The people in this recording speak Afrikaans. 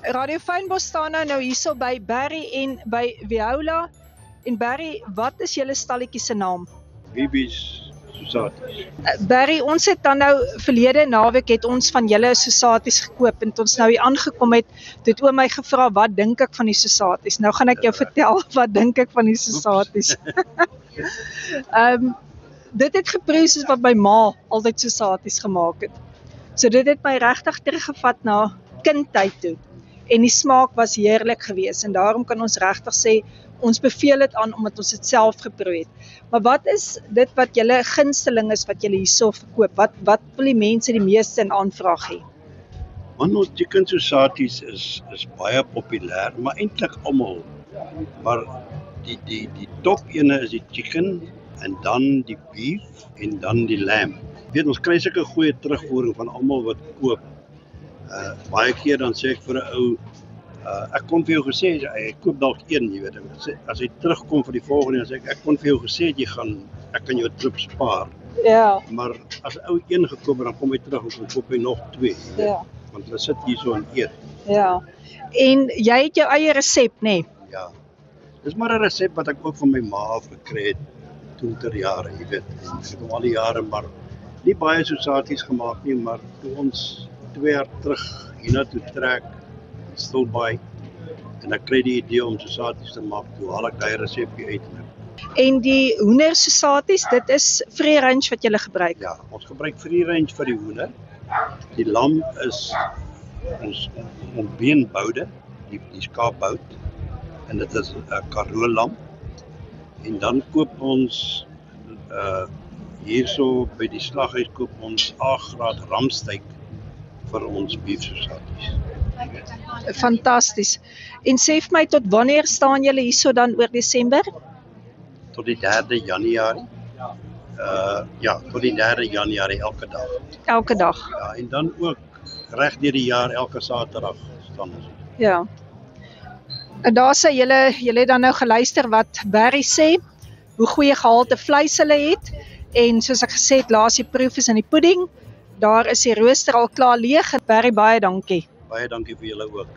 Radio Fynbos staan nou hierso by Barry en by Viola. En Barry, wat is julle stalletjie se naam? Bibi's Sosaties. Barry, ons het dan nou verlede naweek het ons van julle Sosaties gekoop en toe ons nou hier aangekom het oom my gevra wat dink ek van die Sosaties. Nou gaan ek jou vertel wat dink ek van die Sosaties. Dit het geproe soos wat my ma altyd Sosaties gemaak het. So dit het my regtig teruggevat na kindtyd toe. En die smaak was heerlik geweest en daarom kan ons regtig sê ons beveel dit aan omdat ons dit self geproe het. Maar wat is dit wat julle gunsteling is wat julle hierso verkoop? Wat wil die mense die meeste in aanvraag hê? Man, ons chicken Sosaties is baie populêr, maar eintlik almal. Maar die top ene is die chicken en dan die beef en dan die lamb. Weet ons kry sulke goeie terugvoering van almal wat koop. Baie keer dan sê ek vir 'n ou, ek kon vir jou gesê, ek koop dalk een, jy weet, as hy terugkom vir die volgende, dan sê ek kon vir jou gesê, ek kan jou trip spaar. Ja. Maar as 'n ou een gekoop het, dan kom hy terug en dan koop hy nog 2. Ja. Want hulle sit hier so en eet. Ja. En jy het jou eie resep, nê? Nee? Ja. Dis maar 'n resep wat ek ook van my ma af gekry het toen ter jare, jy weet. Ek het al die jare maar nie baie Sosaties gemaak nie, maar toe ons 2 jaar terug hiernatoe trek, Stilbaai, en ek kry die idee om Sosaties te maak, toe haal ek daai resepie uit. En die hoender Sosaties, dit is free range wat julle gebruik? Ja, ons gebruik free range vir die hoender. Die lam is ons beenboude, die skaapbout, en dit is 'n Karoo lam. En dan koop ons hierso by die slaghuis koop ons A-graad ramsteak vir ons beef Sosaties. Fantasties. En sê vir my, tot wanneer staan julle hierso dan oor Desember? Tot die 3de Januarie. Ja, tot die 3de Januarie elke dag. Elke dag? Ja, en dan ook reg deur die jaar elke Saterdag staan ons. Ja. En daar sê julle het dan nou geluister wat Barry sê, hoe goeie gehalte vleis hulle het, en soos ek gesê het, laas die proef is in die pudding, daar is die rooster al klaar leeg. Barry, baie dankie. Baie dankie vir julle ook.